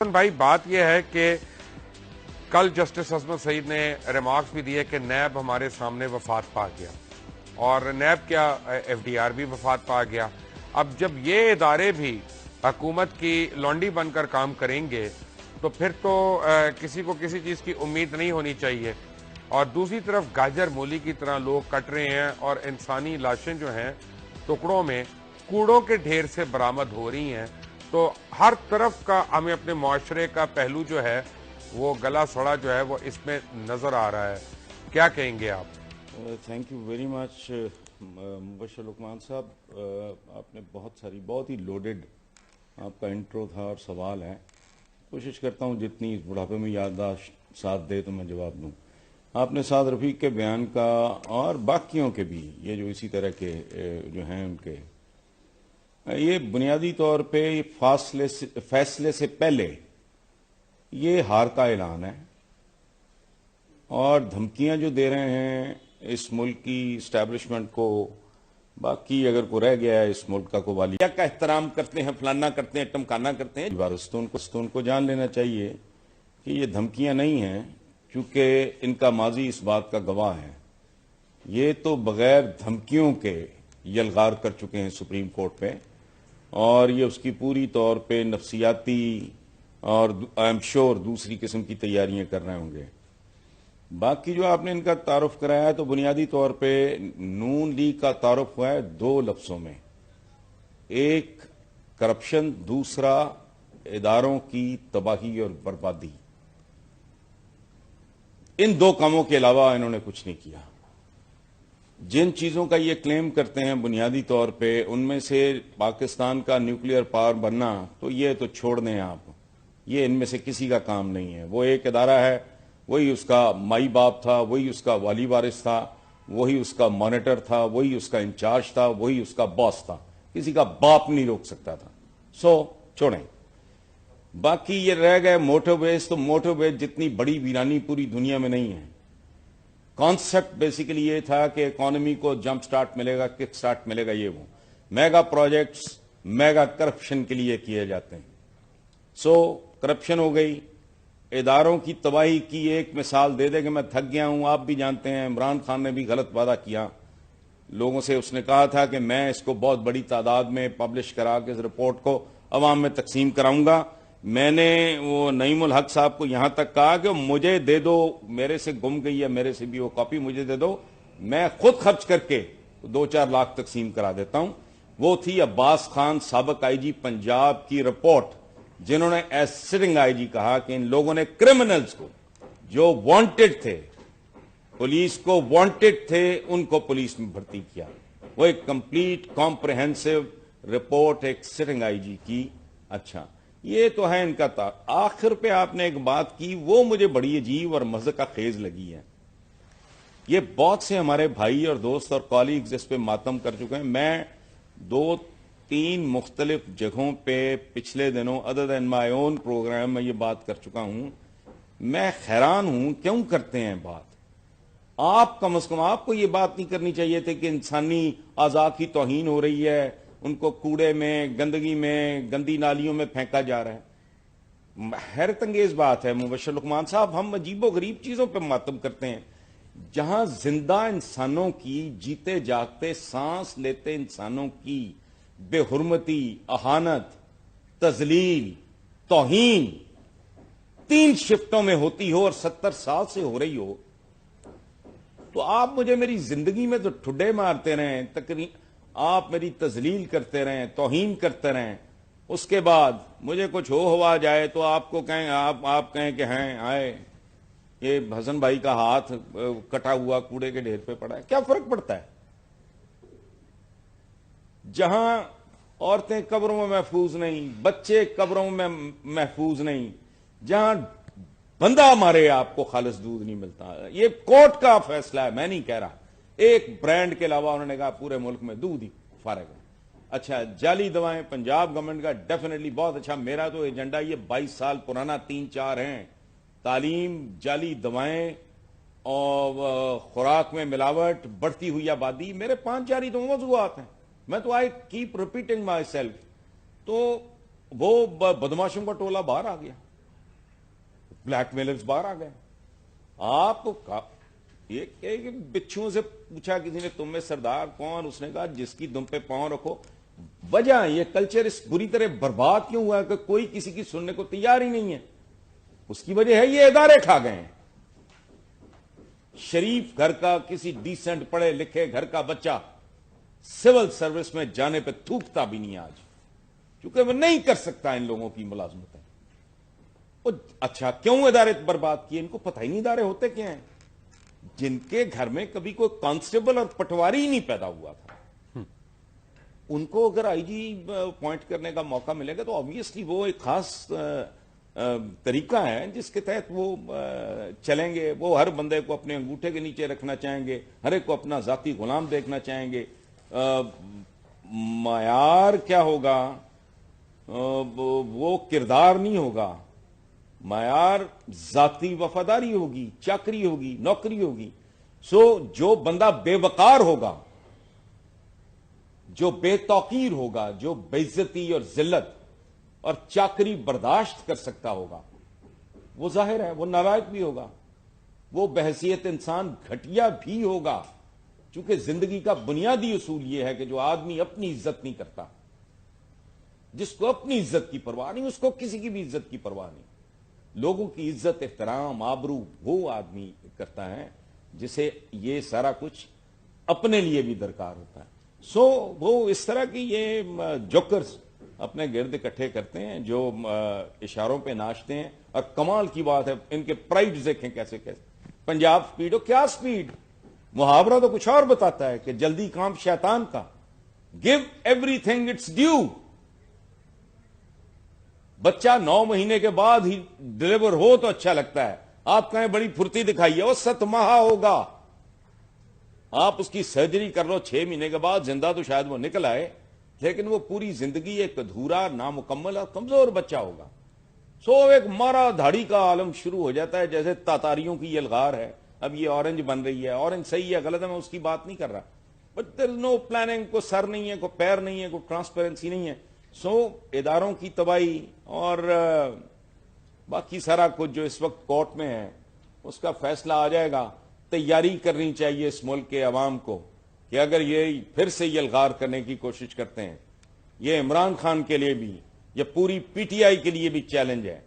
भाई बात यह है कि कल जस्टिस अजमत सईद ने रिमार्क्स भी दिए कि नैब हमारे सामने वफात पा गया और नैब क्या एफडीआर भी वफात पा गया। अब जब ये इदारे भी हुकूमत की लौंडी बनकर काम करेंगे तो फिर तो किसी को किसी चीज़ की उम्मीद नहीं होनी चाहिए। और दूसरी तरफ गाजर मूली की तरह लोग कट रहे हैं और इंसानी लाशें जो हैं टुकड़ों में कूड़ों के ढेर से बरामद हो रही हैं। तो हर तरफ का हमें अपने मुआशरे का पहलू जो है वो गला सड़ा जो है वो इसमें नजर आ रहा है। क्या कहेंगे आप? Thank you very much Mubashar Luqman साहब, आपने बहुत ही लोडेड आपका इंट्रो था और सवाल है। कोशिश करता हूँ जितनी इस बुढ़ापे में याददाश्त साथ दे तो मैं जवाब दूँ। आपने साद रफीक के बयान का और बाकियों के भी ये जो इसी तरह के जो हैं उनके ये बुनियादी तौर पे फैसले से पहले ये हार का ऐलान है और धमकियां जो दे रहे हैं इस मुल्क की इस्टेब्लिशमेंट को, बाकी अगर को रह गया है इस मुल्क का वालिया का एहतराम करते हैं, फलाना करते हैं, टमकाना करते हैं। उनको जान लेना चाहिए कि ये धमकियां नहीं हैं, क्योंकि इनका माजी इस बात का गवाह है। ये तो बगैर धमकियों के यलगार कर चुके हैं सुप्रीम कोर्ट पे और ये उसकी पूरी तौर पे नफसियाती और आई एम श्योर दूसरी किस्म की तैयारियां कर रहे होंगे। बाकी जो आपने इनका तारुफ कराया है तो बुनियादी तौर पे नून लीग का तारुफ हुआ है दो लफ्जों में, एक करप्शन, दूसरा इदारों की तबाही और बर्बादी। इन दो कामों के अलावा इन्होंने कुछ नहीं किया। जिन चीजों का ये क्लेम करते हैं बुनियादी तौर पे उनमें से पाकिस्तान का न्यूक्लियर पावर बनना तो ये तो छोड़ दें आप, ये इनमें से किसी का काम नहीं है। वो एक इदारा है, वही उसका माई बाप था, वही उसका वाली वारिस था, वही उसका मॉनिटर था, वही उसका इंचार्ज था, वही उसका बॉस था। किसी का बाप नहीं रोक सकता था। सो छोड़ें। बाकी ये रह गए मोटरवेज, तो मोटरवेज जितनी बड़ी वीरानी पूरी दुनिया में नहीं है। कॉन्सेप्ट बेसिकली ये था कि इकोनॉमी को जंप स्टार्ट मिलेगा, किक स्टार्ट मिलेगा। ये वो मेगा प्रोजेक्ट्स मेगा करप्शन के लिए किए जाते हैं। सो करप्शन हो गई, इदारों की तबाही की एक मिसाल दे दे कि मैं थक गया हूं। आप भी जानते हैं इमरान खान ने भी गलत वादा किया लोगों से। उसने कहा था कि मैं इसको बहुत बड़ी तादाद में पब्लिश करा के इस रिपोर्ट को अवाम में तकसीम कराऊंगा। मैंने वो नईमुल हक साहब को यहां तक कहा कि मुझे दे दो, मेरे से गुम गई है, मेरे से भी वो कॉपी मुझे दे दो, मैं खुद खर्च करके 2-4 लाख तकसीम करा देता हूं। वो थी अब्बास खान साबिक आईजी पंजाब की रिपोर्ट, जिन्होंने एज सिटिंग आईजी कहा कि इन लोगों ने क्रिमिनल्स को जो वांटेड थे, पुलिस को वांटेड थे, उनको पुलिस में भर्ती किया। वो एक कंप्लीट कॉम्प्रिहेंसिव रिपोर्ट एक सिटिंग आईजी की। अच्छा, ये तो है इनका आखिर पे आपने एक बात की, वो मुझे बड़ी अजीब और मजे का खेज लगी है। ये बहुत से हमारे भाई और दोस्त और कॉलीग्स इस पे मातम कर चुके हैं। मैं 2-3 मुख्तलिफ जगहों पे पिछले दिनों other than my own programme में ये बात कर चुका हूं। मैं हैरान हूं क्यों करते हैं बात। आप कम से कम आपको ये बात नहीं करनी चाहिए थी कि इंसानी आज़ा की तौहीन हो रही है, उनको कूड़े में, गंदगी में, गंदी नालियों में फेंका जा रहा है। हैरत अंगेज बात है मुबशर लुकमान साहब, हम अजीबो गरीब चीजों पर मातम करते हैं। जहां जिंदा इंसानों की, जीते जागते सांस लेते इंसानों की बेहुरमती, अहानत, तजलील, तौहीन 3 शिफ्टों में होती हो और 70 साल से हो रही हो, तो आप मुझे मेरी जिंदगी में तो ठुड्डे मारते रहें, आप मेरी तजलील करते रहें, तौहीन करते रहें, उसके बाद मुझे कुछ हो हुआ जाए तो आपको कहें, आप कहें कि हैं आए ये हसन भाई का हाथ कटा हुआ कूड़े के ढेर पे पड़ा है। क्या फर्क पड़ता है? जहां औरतें कब्रों में महफूज नहीं, बच्चे कब्रों में महफूज नहीं, जहां बंदा मारे आपको खालिस दूध नहीं मिलता। ये कोर्ट का फैसला है, मैं नहीं कह रहा। एक ब्रांड के अलावा उन्होंने कहा पूरे मुल्क में दूध ही फारग है। अच्छा, जाली दवाएं पंजाब गवर्नमेंट का डेफिनेटली बहुत अच्छा। मेरा तो एजेंडा ये 22 साल पुराना 3-4 हैं। तालीम, जाली दवाएं और खुराक में मिलावट, बढ़ती हुई आबादी, मेरे 5-4 ही तो मौजूआत हैं। मैं तो I keep repeating my self. तो वो बदमाशों का टोला बाहर आ गया। بلیک میلرز باہر آ گئے. آپ یہ بچھوؤں سے پوچھا کسی نے تم میں سردار کون, اس نے کہا جس کی دم پہ پاؤں رکھو. وجہ یہ کلچر اس بری طرح برباد کیوں ہوا ہے کہ کوئی کسی کی سننے کو تیار ہی نہیں ہے. اس کی وجہ ہے یہ ادارے کھا گئے ہیں. شریف گھر کا کسی ڈیسنٹ پڑھے لکھے گھر کا بچہ سول سروس میں جانے پہ تھوکتا بھی نہیں آج, کیونکہ وہ نہیں کر سکتا ان لوگوں کی ملازمت ہے. اچھا کیوں ادارے برباد کیے؟ ان کو پتہ ہی نہیں ادارے ہوتے کیا ہیں. جن کے گھر میں کبھی کوئی کانسٹیبل اور پٹواری ہی نہیں پیدا ہوا تھا, ان کو اگر آئی جی اپوائنٹ کرنے کا موقع ملے گا تو obviously وہ ایک خاص طریقہ ہے جس کے تحت وہ چلیں گے. وہ ہر بندے کو اپنے انگوٹھے کے نیچے رکھنا چاہیں گے, ہر ایک کو اپنا ذاتی غلام دیکھنا چاہیں گے. معیار کیا ہوگا؟ وہ کردار نہیں ہوگا, معیار ذاتی وفاداری ہوگی, چاکری ہوگی, نوکری ہوگی. جو بندہ بے وقار ہوگا, جو بے توقیر ہوگا, جو بے عزتی اور ذلت اور چاکری برداشت کر سکتا ہوگا, وہ ظاہر ہے وہ نالائق بھی ہوگا, وہ بحیثیت انسان گھٹیا بھی ہوگا. چونکہ زندگی کا بنیادی اصول یہ ہے کہ جو آدمی اپنی عزت نہیں کرتا, جس کو اپنی عزت کی پرواہ نہیں, اس کو کسی کی بھی عزت کی پرواہ نہیں. لوگوں کی عزت, احترام, آبرو وہ آدمی کرتا ہے جسے یہ سارا کچھ اپنے لیے بھی درکار ہوتا ہے. وہ اس طرح کی یہ جوکرز اپنے گرد اکٹھے کرتے ہیں جو اشاروں پہ ناچتے ہیں. اور کمال کی بات ہے ان کے پرائڈ دیکھیں کیسے کیسے. پنجاب سپیڈ ہو, کیا سپیڈ؟ محاورہ تو کچھ اور بتاتا ہے کہ جلدی کام شیطان کا. Give everything it's due. بچہ 9 مہینے کے بعد ہی ڈلیور ہو تو اچھا لگتا ہے. آپ کہیں بڑی پھرتی دکھائیے, وہ 7 ماہ ہوگا. آپ اس کی سرجری کر لو 6 مہینے کے بعد, زندہ تو شاید وہ نکل آئے, لیکن وہ پوری زندگی ایک ادھورا, نامکمل اور کمزور بچہ ہوگا. ایک مارا دھاڑی کا عالم شروع ہو جاتا ہے, جیسے تاتاریوں کی یہ الغار ہے. اب یہ اورنج بن رہی ہے, اورنج صحیح ہے غلط ہے میں اس کی بات نہیں کر رہا, but there is know planning. کوئی سر نہیں ہے, کوئی پیر نہیں ہے, کوئی ٹرانسپیرنسی نہیں ہے. اداروں کی تباہی اور باقی سارا کچھ جو اس وقت کورٹ میں ہے اس کا فیصلہ آ جائے گا. تیاری کرنی چاہیے اس ملک کے عوام کو کہ اگر یہ پھر سے یہ الغار کرنے کی کوشش کرتے ہیں, یہ عمران خان کے لیے بھی, یہ پوری پی ٹی آئی کے لیے بھی چیلنج ہے.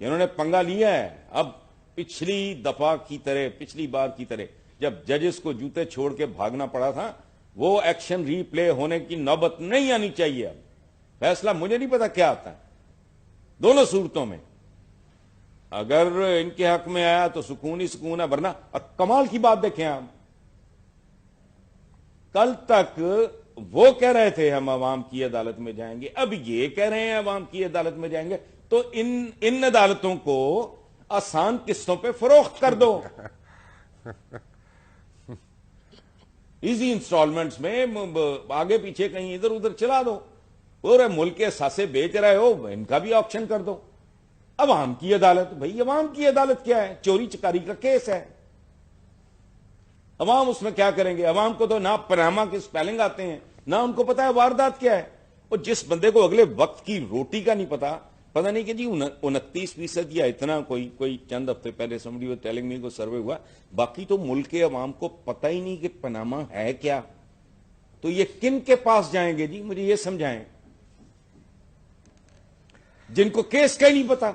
انہوں نے پنگا لیا ہے. اب پچھلی دفعہ کی طرح, پچھلی بار کی طرح جب ججز کو جوتے چھوڑ کے بھاگنا پڑا تھا, وہ ایکشن ری پلے ہونے کی نوبت نہیں آنی چاہیے. اب فیصلہ مجھے نہیں پتا کیا آتا ہے دونوں صورتوں میں. اگر ان کے حق میں آیا تو سکون ہی سکون ہے, ورنہ کمال کی بات دیکھیں آپ, کل تک وہ کہہ رہے تھے ہم عوام کی عدالت میں جائیں گے, اب یہ کہہ رہے ہیں عوام کی عدالت میں جائیں گے. تو ان عدالتوں کو آسان قسطوں پہ فروخت کر دو, ایزی انسٹالمنٹس میں آگے پیچھے کہیں ادھر ادھر چلا دو. پورے ملک کے ساسے بیچ رہے ہو, ان کا بھی آکشن کر دو. عوام کی عدالت, بھائی عوام کی عدالت کیا ہے؟ چوری چکاری کا کیس ہے. عوام اس میں کیا کریں گے؟ عوام کو تو نہ پناما کے سپیلنگ آتے ہیں, نہ ان کو پتا ہے واردات کیا ہے. اور جس بندے کو اگلے وقت کی روٹی کا نہیں پتا نہیں کہ جی 29% یا اتنا کوئی چند ہفتے پہلے somebody was telling me کو سروے ہوا, باقی تو ملک کے عوام کو پتہ ہی نہیں کہ پناما ہے کیا. تو یہ کن کے پاس جائیں گے جی؟ مجھے یہ سمجھائیں, جن کو کیس کا ہی نہیں پتا.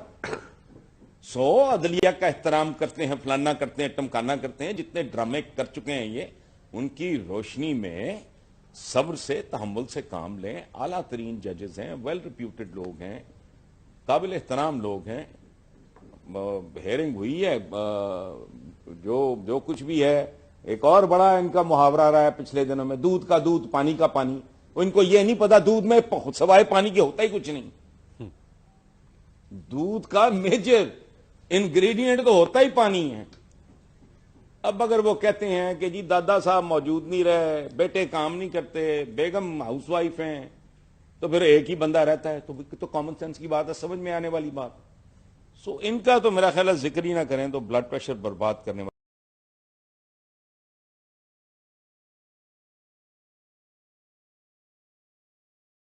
عدلیہ کا احترام کرتے ہیں, فلانا کرتے ہیں, ٹمکانا کرتے ہیں, جتنے ڈرامے کر چکے ہیں یہ, ان کی روشنی میں صبر سے, تحمل سے کام لیں. اعلیٰ ترین ججز ہیں, ویل ریپیوٹڈ لوگ ہیں, قابل احترام لوگ ہیں. ہیئرنگ ہوئی ہے, جو کچھ بھی ہے. ایک اور بڑا ان کا محاورہ رہا ہے پچھلے دنوں میں, دودھ کا دودھ پانی کا پانی. ان کو یہ نہیں پتا دودھ میں سوائے پانی کے ہوتا ہی کچھ نہیں. دودھ کا میجر انگریڈینٹ تو ہوتا ہی پانی ہے. اب اگر وہ کہتے ہیں کہ جی دادا صاحب موجود نہیں رہے, بیٹے کام نہیں کرتے, بیگم ہاؤس وائف ہیں, تو پھر ایک ہی بندہ رہتا ہے, تو کامن سینس کی بات ہے, سمجھ میں آنے والی بات. ان کا تو میرا خیال ہے ذکر ہی نہ کریں تو بلڈ پریشر برباد کرنے والا.